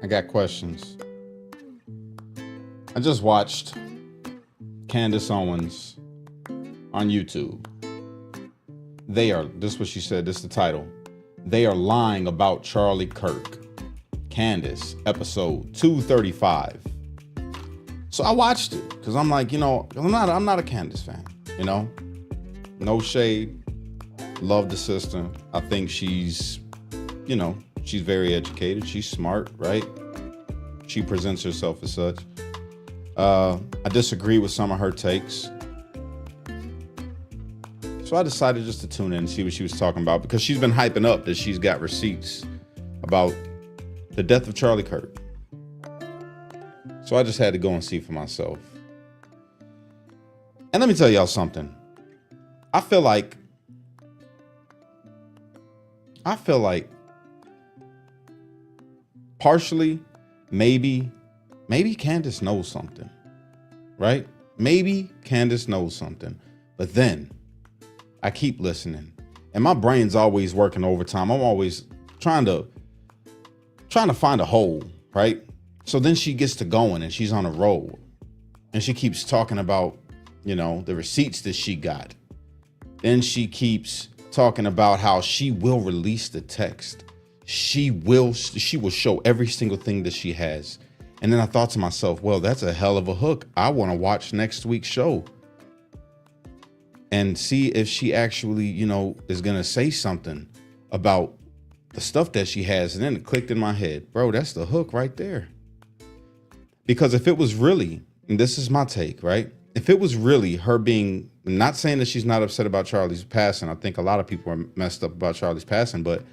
I got questions. I just watched Candace Owens on YouTube. This is what she said, this is the title. They are lying about Charlie Kirk. Candace, episode 235. So I watched it because I'm like, I'm not a Candace fan, No shade. Love the sister. I think she's very educated. She's smart, right? She presents herself as such. I disagree with some of her takes. So I decided just to tune in and see what she was talking about because she's been hyping up that she's got receipts about the death of Charlie Kirk. So I just had to go and see for myself. And let me tell y'all something. I feel like partially, maybe Candace knows something, right? Maybe Candace knows something, but then I keep listening and my brain's always working overtime. I'm always trying to find a hole, right? So then she gets to going and she's on a roll and she keeps talking about, the receipts that she got. Then she keeps talking about how she will release the text. She will show every single thing that she has. And then I thought to myself, well, that's a hell of a hook. I want to watch next week's show and see if she actually, is going to say something about the stuff that she has. And then it clicked in my head, bro, that's the hook right there. Because if it was really, and this is my take, right? If it was really her being, not saying that she's not upset about Charlie's passing. I think a lot of people are messed up about Charlie's passing. But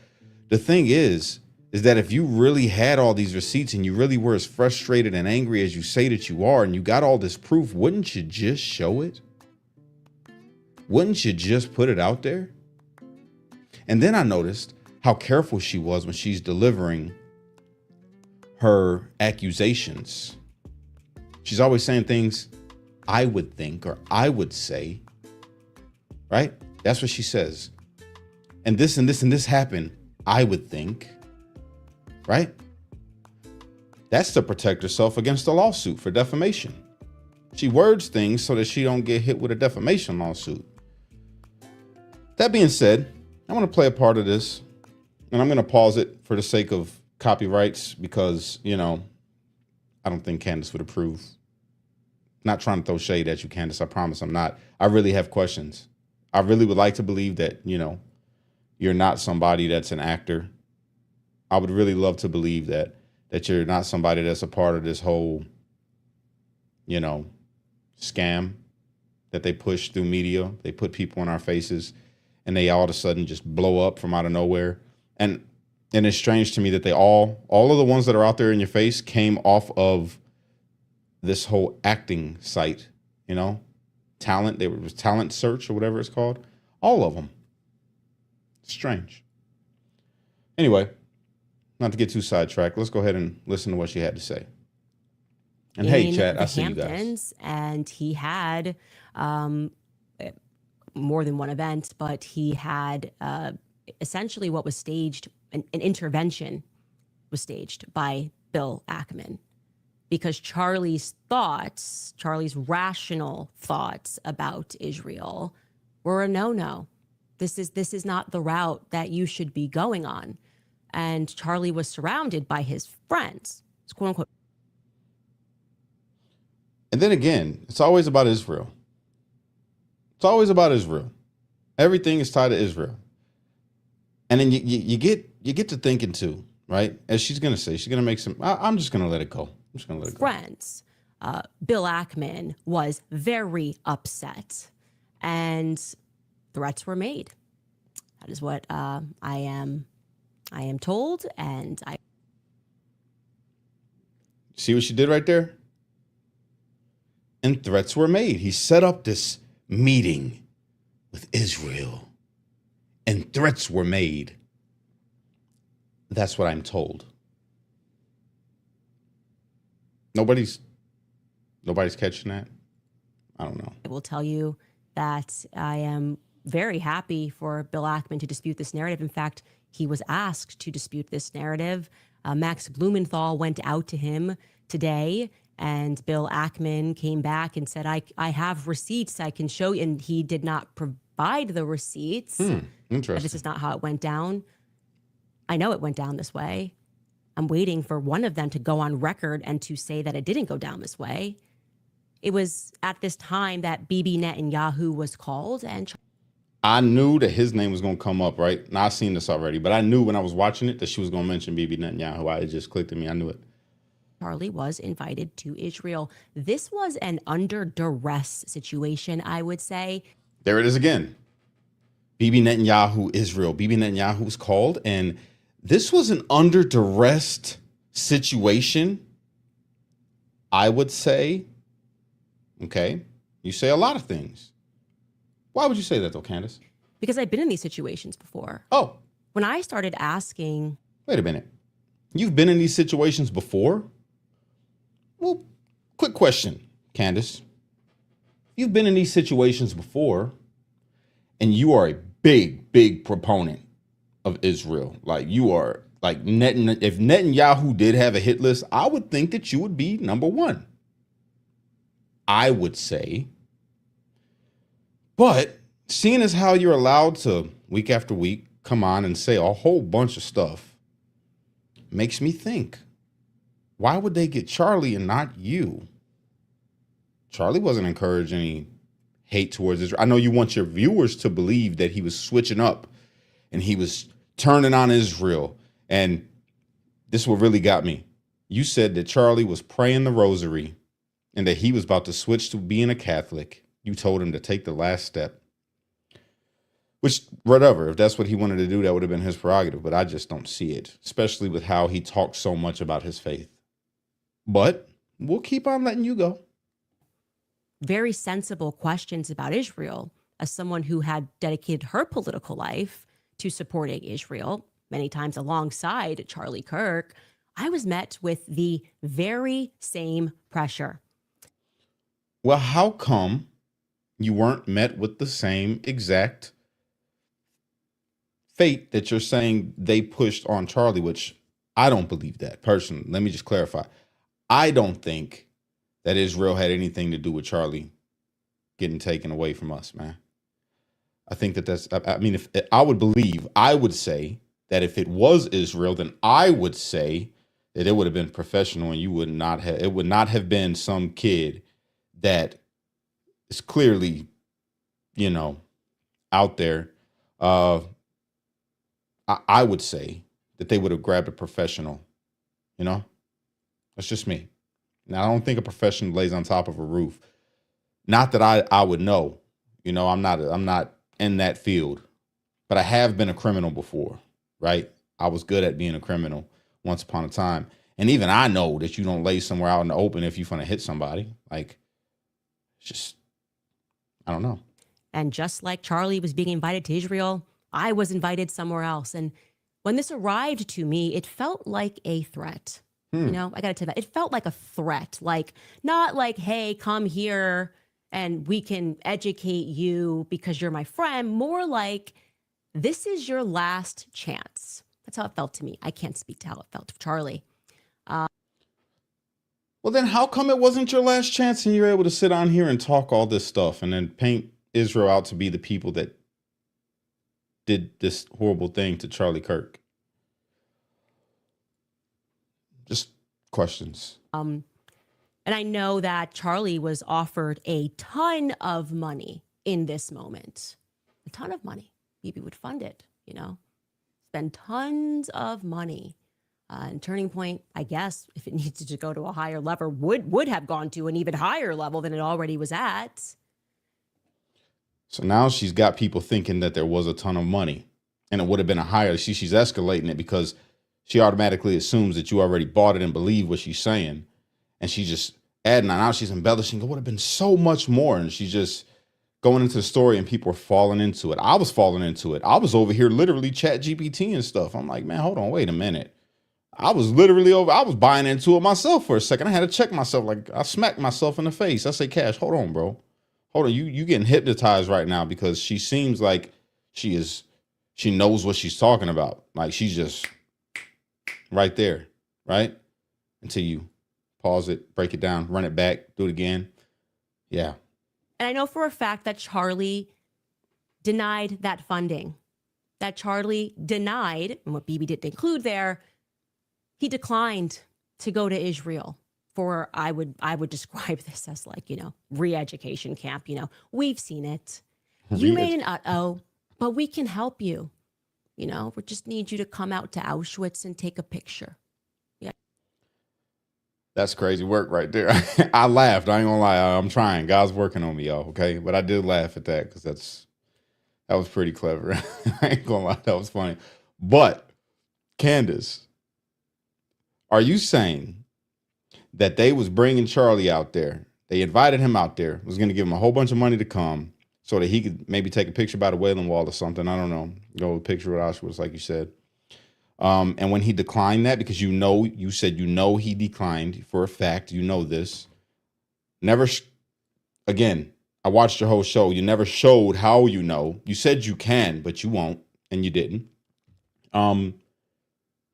the thing is that if you really had all these receipts and you really were as frustrated and angry as you say that you are, and you got all this proof, wouldn't you just show it? Wouldn't you just put it out there? And then I noticed how careful she was when she's delivering her accusations. She's always saying things, I would think, or I would say, right? That's what she says. And this and this and this happened, I would think, right? That's to protect herself against a lawsuit for defamation. She words things so that she don't get hit with a defamation lawsuit. That being said, I want to play a part of this, and I'm going to pause it for the sake of copyrights because, I don't think Candace would approve. Not trying to throw shade at you, Candace. I promise I'm not. I really have questions. I really would like to believe that, you're not somebody that's an actor. I would really love to believe that you're not somebody that's a part of this whole, scam that they push through media. They put people in our faces and they all of a sudden just blow up from out of nowhere. And it's strange to me that they all of the ones that are out there in your face came off of this whole acting site, talent. It was Talent Search or whatever it's called. All of them. Strange. Anyway, not to get too sidetracked, let's go ahead and listen to what she had to say. And hey, chat, I see you guys. And he had more than one event, but he had essentially what was staged, an intervention was staged by Bill Ackman. Because Charlie's rational thoughts about Israel were a no-no. This is not the route that you should be going on. And Charlie was surrounded by his friends, quote unquote. And then again, it's always about Israel. It's always about Israel. Everything is tied to Israel. And then you get to thinking too, right? As she's going to say, she's going to make some, I'm just going to let it go. I'm just going to let it go. Friends, Bill Ackman was very upset and threats were made. That is what I am told. And I see what she did right there? And threats were made. He set up this meeting with Israel and threats were made. That's what I'm told. Nobody's catching that. I don't know. I will tell you that I am very happy for Bill Ackman to dispute this narrative. In fact, he was asked to dispute this narrative Max Blumenthal went out to him today, and Bill Ackman came back and said, I have receipts I can show you. And he did not provide the receipts. Interesting. This is not how it went down. I know it went down this way. I'm waiting for one of them to go on record and to say that it didn't go down this way. It was at this time that Bibi Netanyahu was called, and I knew that his name was going to come up, right? Now, I've seen this already, but I knew when I was watching it that she was going to mention Bibi Netanyahu. It just clicked at me. I knew it. Charlie was invited to Israel. This was an under duress situation, I would say. There it is again. Bibi Netanyahu, Israel. Bibi Netanyahu was called, and this was an under duress situation, I would say. Okay. You say a lot of things. Why would you say that, though, Candace? Because I've been in these situations before. Oh. When I started asking... Wait a minute. You've been in these situations before? Well, quick question, Candace. You've been in these situations before, and you are a big, big proponent of Israel. Like, you are, like, if Netanyahu did have a hit list, I would think that you would be number one. I would say. But seeing as how you're allowed to week after week come on and say a whole bunch of stuff makes me think, why would they get Charlie and not you? Charlie wasn't encouraging any hate towards Israel. I know you want your viewers to believe that he was switching up and he was turning on Israel. And this is what really got me. You said that Charlie was praying the rosary and that he was about to switch to being a Catholic. You told him to take the last step. Which, whatever, if that's what he wanted to do, that would have been his prerogative. But I just don't see it, especially with how he talks so much about his faith. But we'll keep on letting you go. Very sensible questions about Israel. As someone who had dedicated her political life to supporting Israel, many times alongside Charlie Kirk, I was met with the very same pressure. Well, how come you weren't met with the same exact fate that you're saying they pushed on Charlie, which I don't believe that personally. Let me just clarify. I don't think that Israel had anything to do with Charlie getting taken away from us, man. I think that's, I mean, if I would say that if it was Israel, then I would say that it would have been professional and it would not have been some kid that is clearly, out there. I would say that they would have grabbed a professional, That's just me. Now, I don't think a professional lays on top of a roof. Not that I would know, I'm not in that field, but I have been a criminal before, right? I was good at being a criminal once upon a time. And even I know that you don't lay somewhere out in the open if you're going to hit somebody. Like, just, I don't know. And just like Charlie was being invited to Israel, I was invited somewhere else. And when this arrived to me, it felt like a threat. I got to tell you that. It felt like a threat. Like, not like, hey, come here and we can educate you because you're my friend. More like, this is your last chance. That's how it felt to me. I can't speak to how it felt to Charlie. Well, then how come it wasn't your last chance and you're able to sit on here and talk all this stuff and then paint Israel out to be the people that did this horrible thing to Charlie Kirk? Just questions. And I know that Charlie was offered a ton of money in this moment. A ton of money. Maybe would fund it, spend tons of money. And Turning Point, I guess, if it needs to go to a higher level, would have gone to an even higher level than it already was at. So now she's got people thinking that there was a ton of money and it would have been a higher. She's escalating it because she automatically assumes that you already bought it and believe what she's saying. And she's just adding on. Now she's embellishing. It would have been so much more. And she's just going into the story and people are falling into it. I was falling into it. I was over here literally chat GPT and stuff. I'm like, man, hold on, wait a minute. I was buying into it myself for a second. I had to check myself. Like, I smacked myself in the face. I say, Cash, hold on, bro. Hold on. You getting hypnotized right now because she seems like she knows what she's talking about. Like, she's just right there. right? Until you pause it, break it down, run it back, do it again. Yeah. And I know for a fact that Charlie denied that funding, that Charlie denied, and what BB didn't include there, he declined to go to Israel for, I would describe this as like, re-education camp. We've seen it. You made an uh-oh, but we can help you. We just need you to come out to Auschwitz and take a picture. Yeah. That's crazy work right there. I laughed. I ain't gonna lie. I'm trying. God's working on me, y'all. Okay. But I did laugh at that because that was pretty clever. I ain't gonna lie. That was funny. But Candace, are you saying that they was bringing Charlie out there? They invited him out there, was going to give him a whole bunch of money to come so that he could maybe take a picture by the Wailing Wall or something. I don't know. Go picture of Auschwitz, like you said. And when he declined that, because you said he declined for a fact, this. Again, I watched your whole show. You never showed how you know. You said you can, but you won't, and you didn't.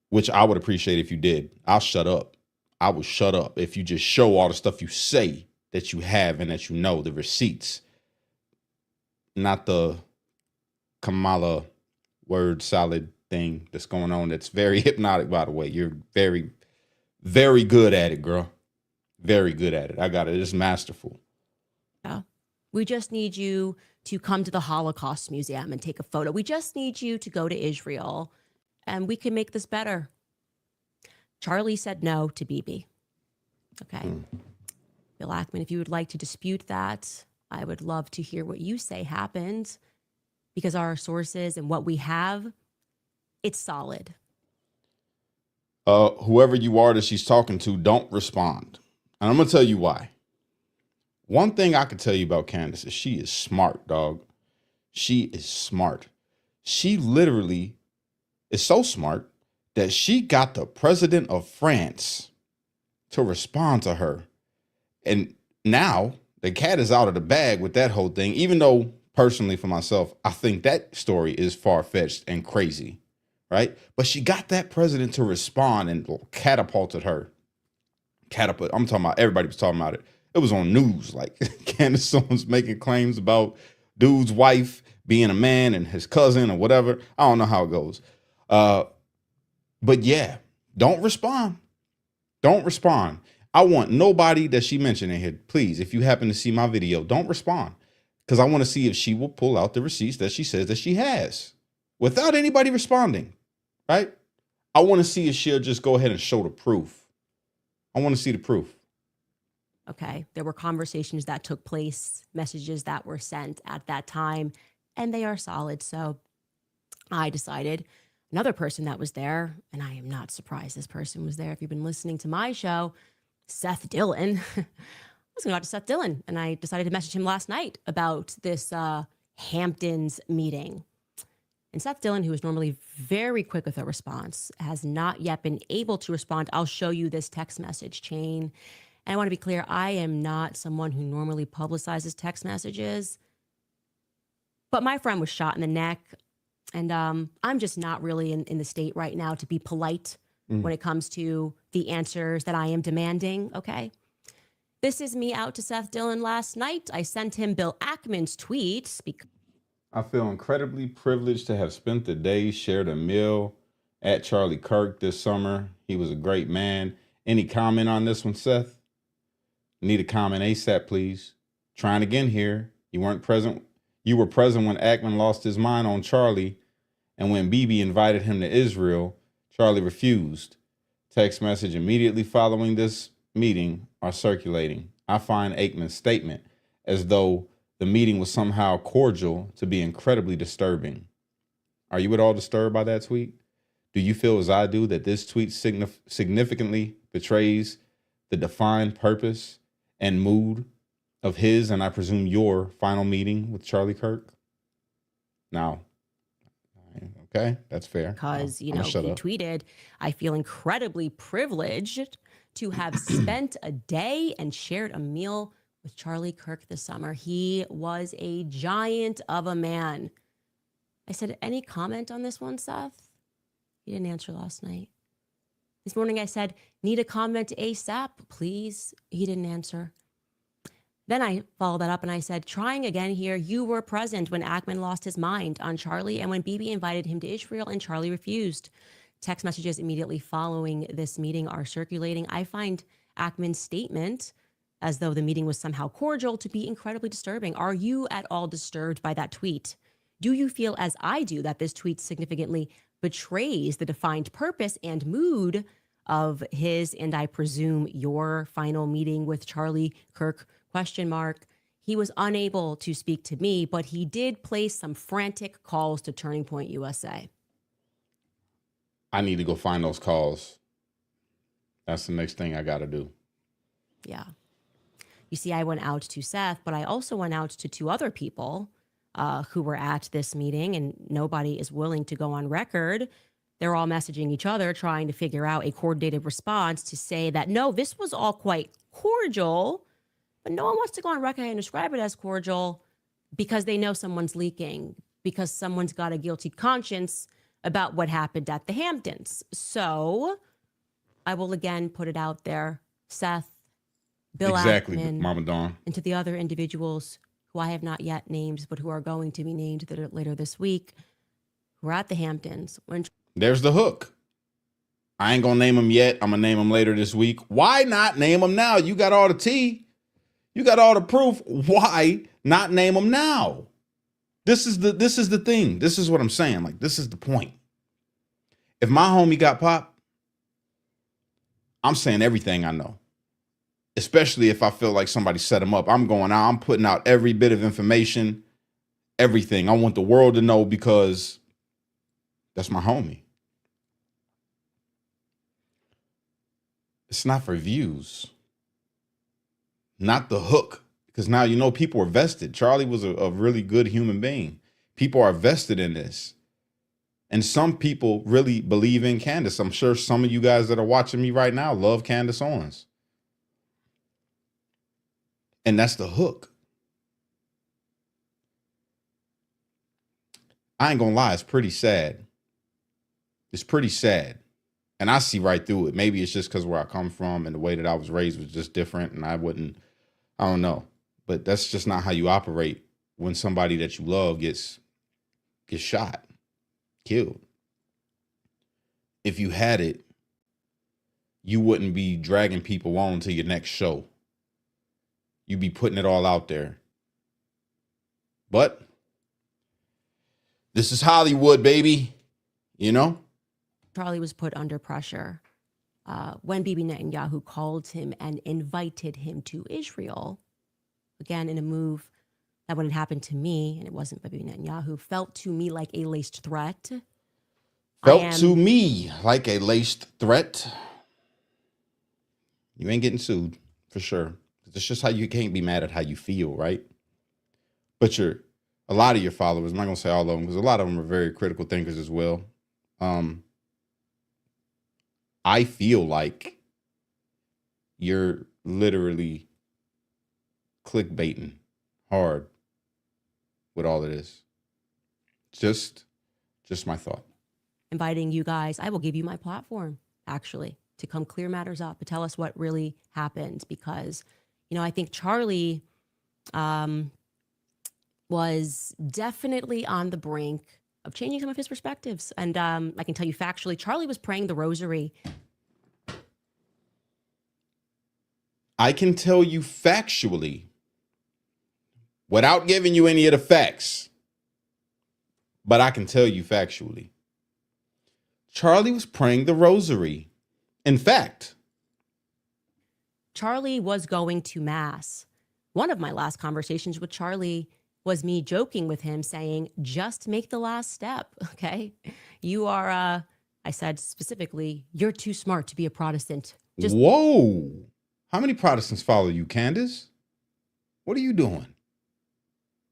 Which I would appreciate if you did. I'll shut up. I will shut up if you just show all the stuff you say that you have and that the receipts, not the Kamala word salad thing that's going on. That's very hypnotic, by the way. You're very, very good at it, girl. Very good at it. I got it. It's masterful. Yeah. We just need you to come to the Holocaust Museum and take a photo. We just need you to go to Israel and we can make this better. Charlie said no to BB. Okay. Bill Ackman, if you would like to dispute that, I would love to hear what you say happened, because our sources and what we have, it's solid. Whoever you are that she's talking to, don't respond. And I'm going to tell you why. One thing I can tell you about Candace is she is smart, dog. She is smart. She literally is so smart that she got the president of France to respond to her. And now the cat is out of the bag with that whole thing, even though personally for myself, I think that story is far-fetched and crazy, right? But she got that president to respond and catapulted her. I'm talking about, everybody was talking about it. It was on news, like Candace was making claims about dude's wife being a man and his cousin or whatever. I don't know how it goes. But yeah, don't respond. Don't respond. I want nobody that she mentioned in here. Please, if you happen to see my video, don't respond. Because I want to see if she will pull out the receipts that she says that she has without anybody responding, right? I want to see if she'll just go ahead and show the proof. I want to see the proof. Okay. There were conversations that took place, messages that were sent at that time, and they are solid. So I decided another person that was there, and I am not surprised this person was there. If you've been listening to my show, Seth Dillon, I was going to go out to Seth Dillon, and I decided to message him last night about this Hamptons meeting. And Seth Dillon, who is normally very quick with a response, has not yet been able to respond. I'll show you this text message chain. And I want to be clear, I am not someone who normally publicizes text messages. But my friend was shot in the neck. And I'm just not really in the state right now to be polite when it comes to the answers that I am demanding, okay? This is me out to Seth Dillon last night. I sent him Bill Ackman's tweets. I feel incredibly privileged to have spent the day, shared a meal at Charlie Kirk this summer. He was a great man. Any comment on this one, Seth? Need a comment ASAP, please. Trying again here. You weren't present. You were present when Ackman lost his mind on Charlie, and when BB invited him to Israel, Charlie refused. Text message immediately following this meeting are circulating. I find Ackman's statement as though the meeting was somehow cordial to be incredibly disturbing. Are you at all disturbed by that tweet? Do you feel as I do that this tweet significantly betrays the defined purpose and mood of his, and I presume your, final meeting with Charlie Kirk? Now, okay, that's fair. Because, he tweeted, I feel incredibly privileged to have spent a day and shared a meal with Charlie Kirk this summer. He was a giant of a man. I said, any comment on this one, Seth? He didn't answer last night. This morning I said, need a comment ASAP, please. He didn't answer. Then I followed that up and I said, trying again here, you were present when Ackman lost his mind on Charlie and when Bibi invited him to Israel and Charlie refused. Text messages immediately following this meeting are circulating. I find Ackman's statement, as though the meeting was somehow cordial, to be incredibly disturbing. Are you at all disturbed by that tweet? Do you feel, as I do, that this tweet significantly betrays the defined purpose and mood of his, and I presume your, final meeting with Charlie Kirk? ? He was unable to speak to me, but he did place some frantic calls to Turning Point USA. I need to go find those calls. That's the next thing I got to do. Yeah. You see, I went out to Seth, but I also went out to two other people who were at this meeting, and nobody is willing to go on record. They're all messaging each other, trying to figure out a coordinated response to say that, no, this was all quite cordial, but no one wants to go on record and describe it as cordial because they know someone's leaking, because someone's got a guilty conscience about what happened at the Hamptons. So I will again put it out there, Seth, Bill Ackman, Mama Dawn, and to the other individuals who I have not yet named, but who are going to be named later this week, who are at the Hamptons. There's the hook. I ain't gonna name them yet. I'm gonna name them later this week. Why not name them now? You got all the tea. You got all the proof. Why not name them now? This is the thing. This is what I'm saying. Like, this is the point. If my homie got popped, I'm saying everything I know. Especially if I feel like somebody set him up. I'm going out. I'm putting out every bit of information, everything. I want the world to know because that's my homie. It's not for views. Not the hook. Because now, you know, people are vested. Charlie was a really good human being. People are vested in this. And some people really believe in Candace. I'm sure some of you guys that are watching me right now love Candace Owens. And that's the hook. I ain't gonna lie, it's pretty sad. It's pretty sad. And I see right through it. Maybe it's just because where I come from and the way that I was raised was just different. And I don't know. But that's just not how you operate when somebody that you love gets shot, killed. If you had it, you wouldn't be dragging people on to your next show. You'd be putting it all out there. But this is Hollywood, baby. You know? Charlie was put under pressure when Bibi Netanyahu called him and invited him to Israel. Again, in a move that when it happened to me, and it wasn't Bibi Netanyahu, felt to me like a laced threat. Felt to me like a laced threat. You ain't getting sued, for sure. It's just how you can't be mad at how you feel, right? But a lot of your followers, I'm not going to say all of them, because a lot of them are very critical thinkers as well. I feel like you're literally clickbaiting hard with all of this. Just my thought. Inviting you guys, I will give you my platform, actually, to come clear matters up, to tell us what really happened, because, you know, I think Charlie was definitely on the brink of changing some of his perspectives. And I can tell you factually, Charlie was praying the rosary. I can tell you factually, without giving you any of the facts, but I can tell you factually, Charlie was praying the rosary. In fact, Charlie was going to mass. One of my last conversations with Charlie was me joking with him saying, just make the last step, okay? You are, I said specifically, you're too smart to be a Protestant. Whoa. How many Protestants follow you, Candace? What are you doing?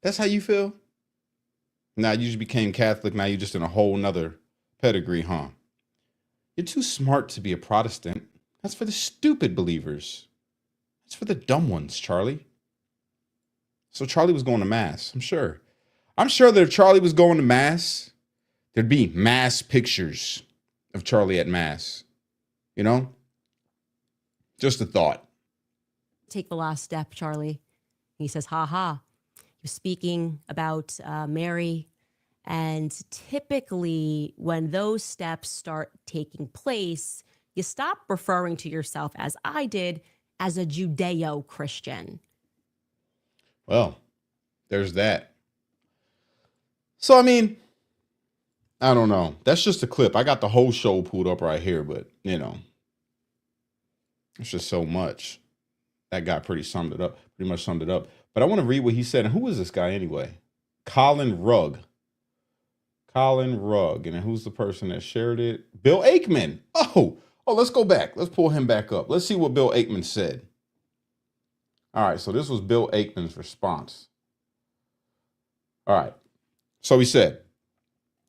That's how you feel? Now you just became Catholic. Now you're just in a whole nother pedigree, huh? You're too smart to be a Protestant. That's for the stupid believers. That's for the dumb ones, Charlie. So Charlie was going to mass, I'm sure. I'm sure that if Charlie was going to mass, there'd be mass pictures of Charlie at mass. You know, just a thought. Take the last step, Charlie. He says, ha ha. You're speaking about Mary. And typically, when those steps start taking place, you stop referring to yourself, as I did, as a Judeo-Christian. Well, there's that. So, I mean, I don't know. That's just a clip. I got the whole show pulled up right here, but, you know, it's just so much. That guy pretty much summed it up. But I want to read what he said. And who is this guy anyway? Colin Rugg. And then who's the person that shared it? Bill Aikman. Oh, let's go back. Let's pull him back up. Let's see what Bill Aikman said. All right, so this was Bill Aikman's response. All right, so he said,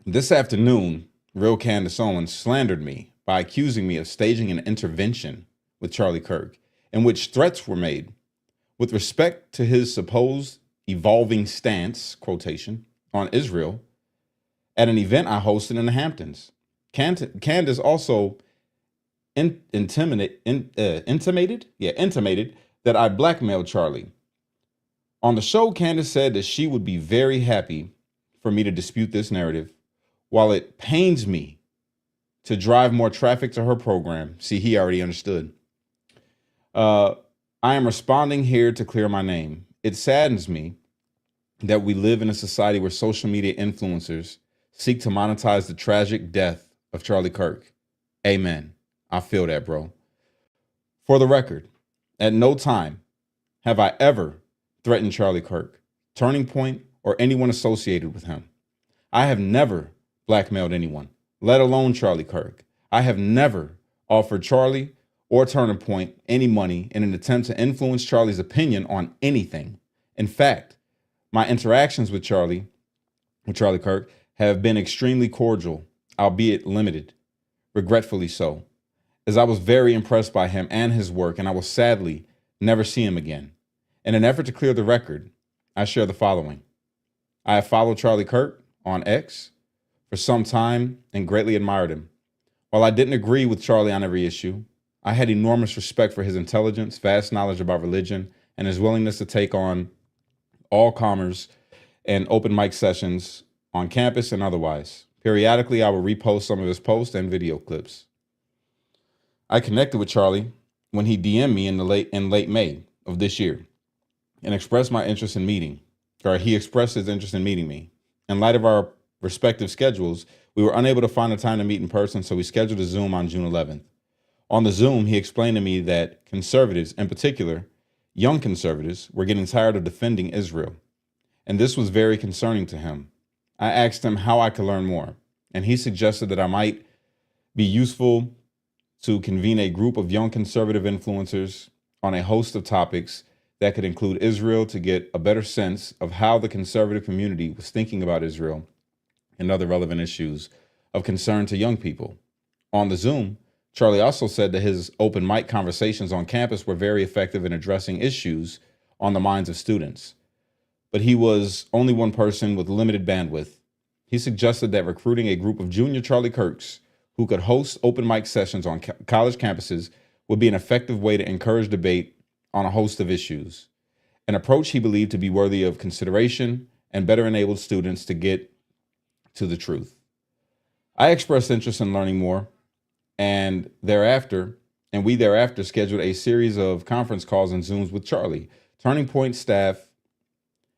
this afternoon, real Candace Owens slandered me by accusing me of staging an intervention with Charlie Kirk, in which threats were made with respect to his supposed evolving stance, quotation, on Israel at an event I hosted in the Hamptons. Candace also intimated that I blackmailed Charlie. On the show, Candace said that she would be very happy for me to dispute this narrative, while it pains me to drive more traffic to her program. See, he already understood. I am responding here to clear my name. It saddens me that we live in a society where social media influencers seek to monetize the tragic death of Charlie Kirk. Amen. I feel that, bro. For the record, at no time have I ever threatened Charlie Kirk, Turning Point, or anyone associated with him. I have never blackmailed anyone, let alone Charlie Kirk. I have never offered Charlie or Turning Point any money in an attempt to influence Charlie's opinion on anything. In fact, my interactions with Charlie Kirk, have been extremely cordial, albeit limited, regretfully so, as I was very impressed by him and his work, and I will sadly never see him again. In an effort to clear the record, I share the following. I have followed Charlie Kirk on X for some time and greatly admired him. While I didn't agree with Charlie on every issue, I had enormous respect for his intelligence, vast knowledge about religion, and his willingness to take on all comers and open mic sessions on campus and otherwise. Periodically, I will repost some of his posts and video clips. I connected with Charlie when he DM'd me in late May of this year and expressed my interest in meeting, or he expressed his interest in meeting me. In light of our respective schedules, we were unable to find a time to meet in person, so we scheduled a Zoom on June 11th. On the Zoom, he explained to me that conservatives, in particular, young conservatives, were getting tired of defending Israel, and this was very concerning to him. I asked him how I could learn more, and he suggested that I might be useful to convene a group of young conservative influencers on a host of topics that could include Israel to get a better sense of how the conservative community was thinking about Israel and other relevant issues of concern to young people. On the Zoom, Charlie also said that his open mic conversations on campus were very effective in addressing issues on the minds of students. But he was only one person with limited bandwidth. He suggested that recruiting a group of junior Charlie Kirks who could host open mic sessions on college campuses would be an effective way to encourage debate on a host of issues, an approach he believed to be worthy of consideration and better enabled students to get to the truth. I expressed interest in learning more, and we thereafter scheduled a series of conference calls and Zooms with Charlie, Turning Point staff,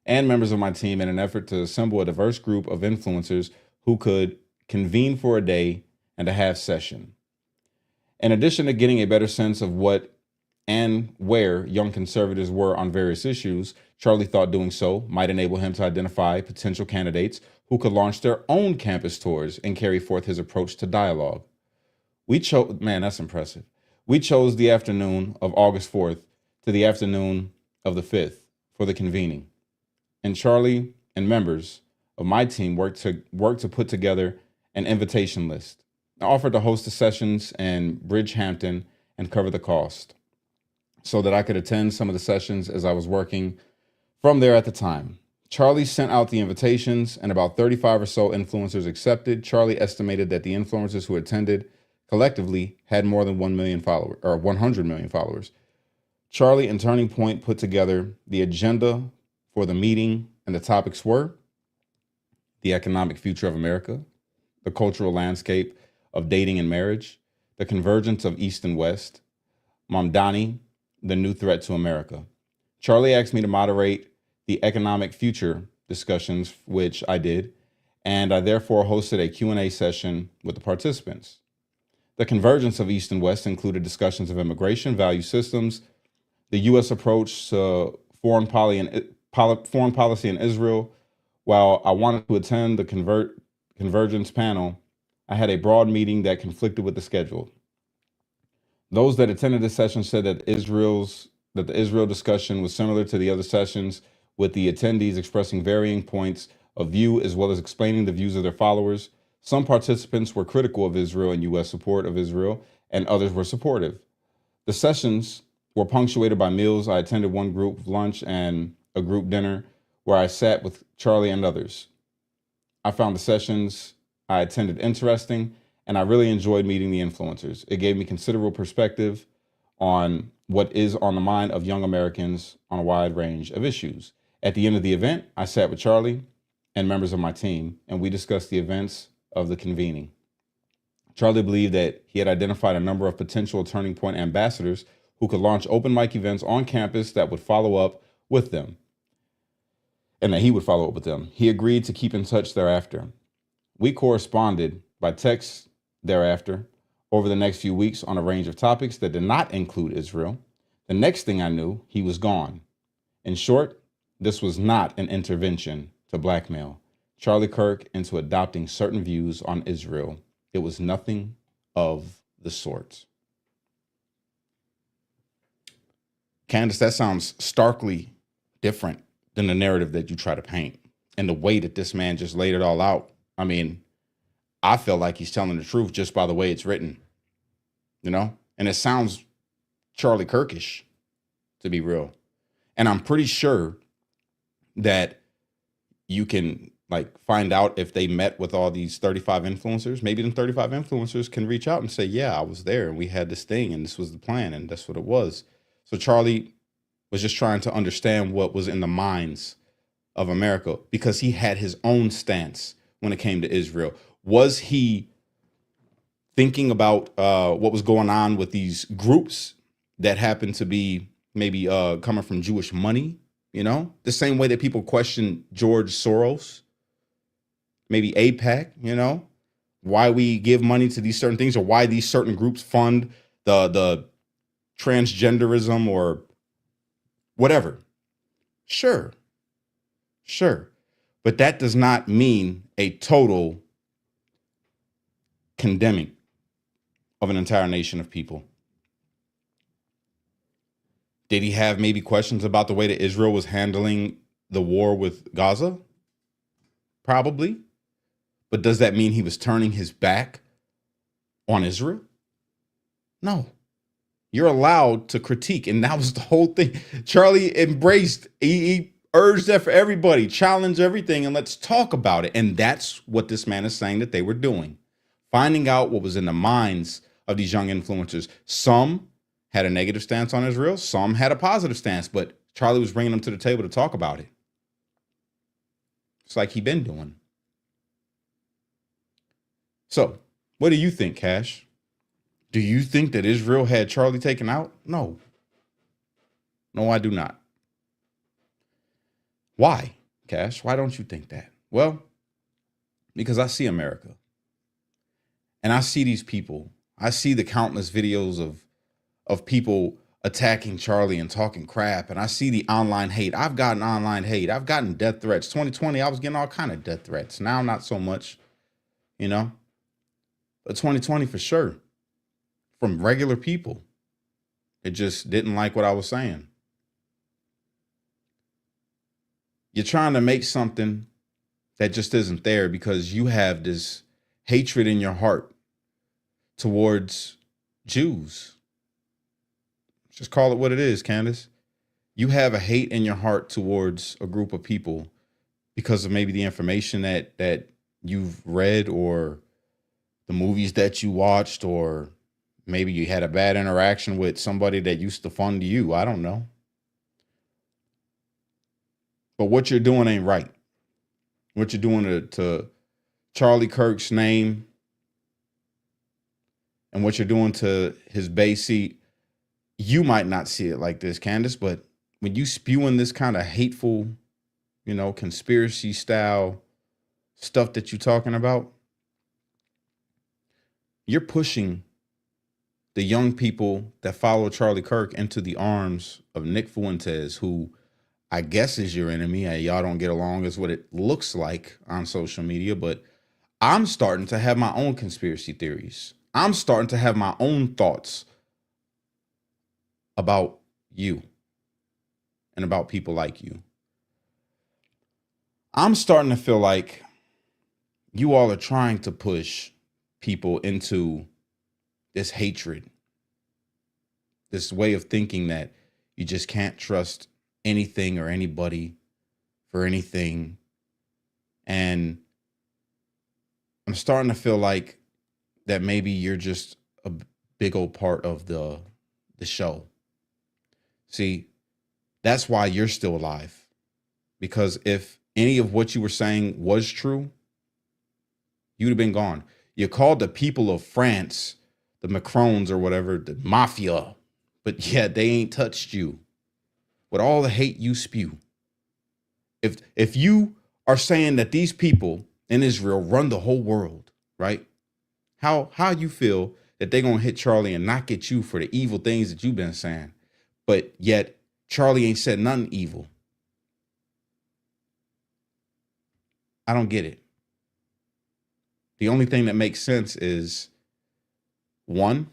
and members of my team in an effort to assemble a diverse group of influencers who could convene for a day and a half session. In addition to getting a better sense of what and where young conservatives were on various issues, Charlie thought doing so might enable him to identify potential candidates who could launch their own campus tours and carry forth his approach to dialogue. That's impressive. We chose the afternoon of August 4th to the afternoon of the 5th for the convening. And Charlie and members of my team worked to put together an invitation list. I offered to host the sessions in Bridgehampton and cover the cost so that I could attend some of the sessions as I was working from there at the time. Charlie sent out the invitations and about 35 or so influencers accepted. Charlie estimated that the influencers who attended collectively had more than 1 million followers or 100 million followers. Charlie and Turning Point put together the agenda for the meeting, and the topics were the economic future of America, the cultural landscape of dating and marriage, the convergence of East and West, Mamdani, the new threat to America. Charlie asked me to moderate the economic future discussions, which I did, and I therefore hosted a Q&A session with the participants. The convergence of East and West included discussions of immigration, value systems, the U.S. approach to foreign policy in Israel. While I wanted to attend the convergence panel, I had a broad meeting that conflicted with the schedule. Those that attended the session said that the Israel discussion was similar to the other sessions, with the attendees expressing varying points of view as well as explaining the views of their followers. Some participants were critical of Israel and U.S. support of Israel, and others were supportive. The sessions were punctuated by meals. I attended one group lunch and a group dinner where I sat with Charlie and others. I found the sessions I attended interesting, and I really enjoyed meeting the influencers. It gave me considerable perspective on what is on the mind of young Americans on a wide range of issues. At the end of the event, I sat with Charlie and members of my team, and we discussed the events of the convening. Charlie believed that he had identified a number of potential Turning Point ambassadors who could launch open mic events on campus that would follow up with them, and that he would follow up with them. He agreed to keep in touch thereafter. We corresponded by text thereafter over the next few weeks on a range of topics that did not include Israel. The next thing I knew, he was gone. In short, this was not an intervention to blackmail Charlie Kirk into adopting certain views on Israel. It was nothing of the sort. Candace, that sounds starkly different than the narrative that you try to paint and the way that this man just laid it all out. I mean, I feel like he's telling the truth just by the way it's written, you know, and it sounds Charlie Kirkish, to be real. And I'm pretty sure that you can like find out if they met with all these 35 influencers. Maybe them 35 influencers can reach out and say, yeah, I was there and we had this thing and this was the plan and that's what it was. So Charlie was just trying to understand what was in the minds of America because he had his own stance when it came to Israel. Was he thinking about what was going on with these groups that happen to be maybe coming from Jewish money? You know, the same way that people question George Soros, maybe AIPAC, you know, why we give money to these certain things or why these certain groups fund the transgenderism or whatever. Sure. But that does not mean a total condemning of an entire nation of people. Did he have maybe questions about the way that Israel was handling the war with Gaza? Probably. But does that mean he was turning his back on Israel? No. You're allowed to critique. And that was the whole thing. Charlie embraced, he urged that for everybody, challenge everything, and let's talk about it. And that's what this man is saying that they were doing. Finding out what was in the minds of these young influencers. Some had a negative stance on Israel. Some had a positive stance, but Charlie was bringing them to the table to talk about it. It's like he'd been doing. So what do you think, Cash? Do you think that Israel had Charlie taken out? No. No, I do not. Why, Cash? Why don't you think that? Well, because I see America. And I see these people. I see the countless videos of people attacking Charlie and talking crap. And I see the online hate. I've gotten online hate. I've gotten death threats. 2020, I was getting all kind of death threats. Now, not so much, you know. But 2020 for sure. From regular people. It just didn't like what I was saying. You're trying to make something that just isn't there because you have this hatred in your heart towards Jews. Just call it what it is, Candace. You have a hate in your heart towards a group of people because of maybe the information that you've read or the movies that you watched, or maybe you had a bad interaction with somebody that used to fund you. I don't know. But what you're doing ain't right. What you're doing to Charlie Kirk's name and what you're doing to his base seat, you might not see it like this, Candace, but when you spewing this kind of hateful, conspiracy style stuff that you're talking about, you're pushing the young people that follow Charlie Kirk into the arms of Nick Fuentes, who I guess is your enemy. Y'all don't get along is what it looks like on social media, but I'm starting to have my own conspiracy theories. I'm starting to have my own thoughts about you and about people like you. I'm starting to feel like you all are trying to push people into this hatred, this way of thinking that you just can't trust anything or anybody for anything. And I'm starting to feel like that maybe you're just a big old part of the show. See, that's why you're still alive. Because if any of what you were saying was true, you'd have been gone. You called the people of France, the Macrons or whatever, the mafia, but yet they ain't touched you with all the hate you spew. If you are saying that these people in Israel run the whole world, right? How you feel that they're gonna hit Charlie and not get you for the evil things that you've been saying, but yet Charlie ain't said nothing evil? I don't get it. The only thing that makes sense is, one,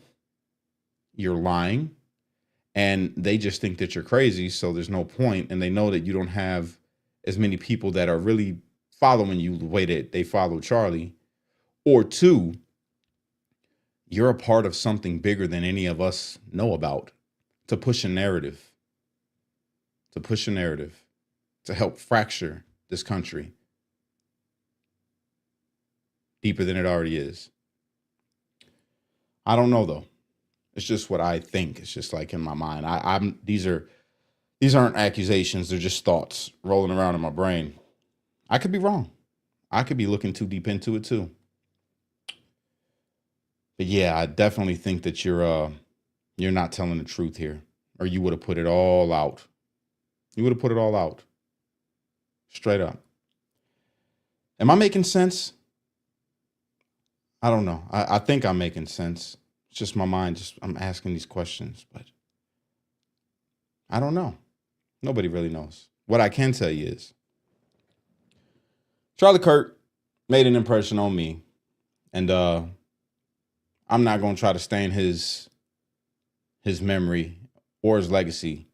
you're lying and they just think that you're crazy, so there's no point, and they know that you don't have as many people that are really following you the way that they follow Charlie. Or two, you're a part of something bigger than any of us know about, to push a narrative, to help fracture this country deeper than it already is. I don't know though. It's just what I think. It's just like in my mind. These aren't accusations. They're just thoughts rolling around in my brain. I could be wrong. I could be looking too deep into it too. But yeah, I definitely think that you're not telling the truth here, or you would have put it all out. You would have put it all out. Straight up. Am I making sense? I don't know. I think I'm making sense. It's just my mind. I'm asking these questions, but I don't know. Nobody really knows. What I can tell you is Charlie Kirk made an impression on me, and I'm not going to try to stain his memory or his legacy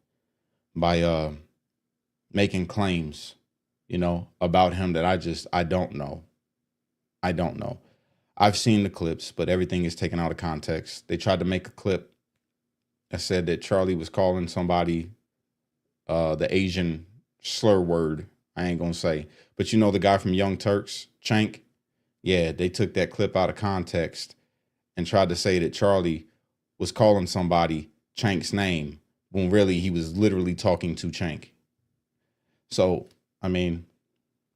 by making claims, about him that I don't know. I don't know. I've seen the clips, but everything is taken out of context. They tried to make a clip that said that Charlie was calling somebody the Asian slur word. I ain't gonna say, but the guy from Young Turks, Chank. Yeah, they took that clip out of context and tried to say that Charlie was calling somebody Chank's name when really he was literally talking to Chank. So, I mean,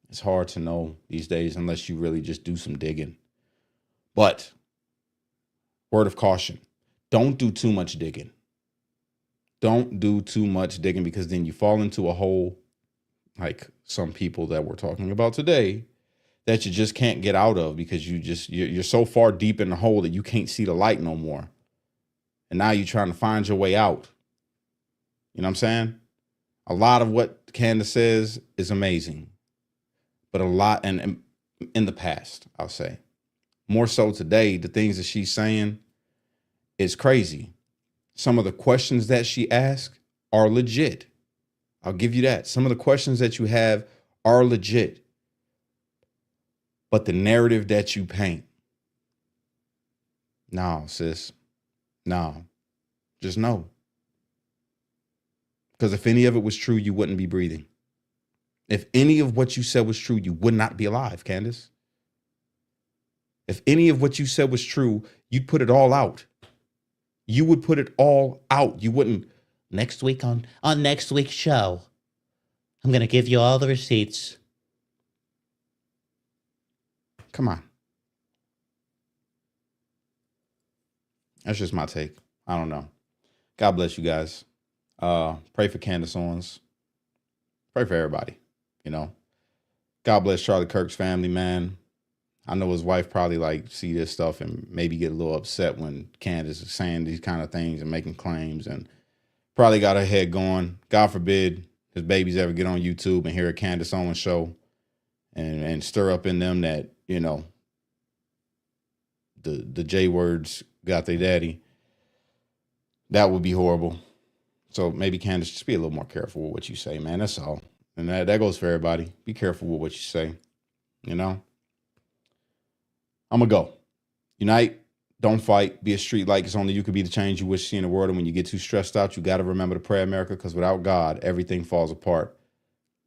it's hard to know these days unless you really just do some digging. But word of caution, don't do too much digging. Don't do too much digging, because then you fall into a hole like some people that we're talking about today that you just can't get out of, because you're so far deep in the hole that you can't see the light no more. And now you're trying to find your way out. You know what I'm saying? A lot of what Candace says is amazing, but a lot, and in the past, I'll say, more so today, the things that she's saying is crazy. Some of the questions that she asks are legit. I'll give you that. Some of the questions that you have are legit. But the narrative that you paint, no, sis, no, just no. Because if any of it was true, you wouldn't be breathing. If any of what you said was true, you would not be alive, Candace. If any of what you said was true, you'd put it all out. You would put it all out. You wouldn't. Next week on next week's show, I'm going to give you all the receipts. Come on. That's just my take. I don't know. God bless you guys. Pray for Candace Owens. Pray for everybody. You know. God bless Charlie Kirk's family, man. I know his wife probably like see this stuff and maybe get a little upset when Candace is saying these kind of things and making claims, and probably got her head going. God forbid his babies ever get on YouTube and hear a Candace Owens show and stir up in them that, you know, the J words got their daddy. That would be horrible. So maybe Candace, just be a little more careful with what you say, man. That's all. And that goes for everybody. Be careful with what you say, you know? I'm going to go. Unite. Don't fight. Be a street light. It's only you can be the change you wish to see in the world. And when you get too stressed out, you got to remember to pray, America, because without God, everything falls apart.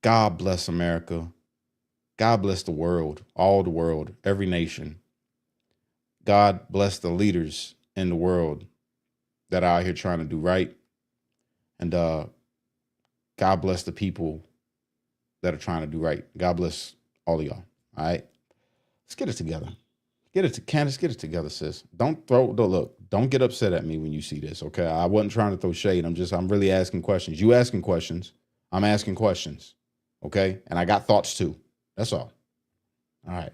God bless America. God bless the world, all the world, every nation. God bless the leaders in the world that are out here trying to do right. And God bless the people that are trying to do right. God bless all of y'all. All right. Let's get it together. Candace, get it together, sis. Don't get upset at me when you see this, okay? I wasn't trying to throw shade. I'm really asking questions. You asking questions. I'm asking questions, okay? And I got thoughts too. That's all. All right.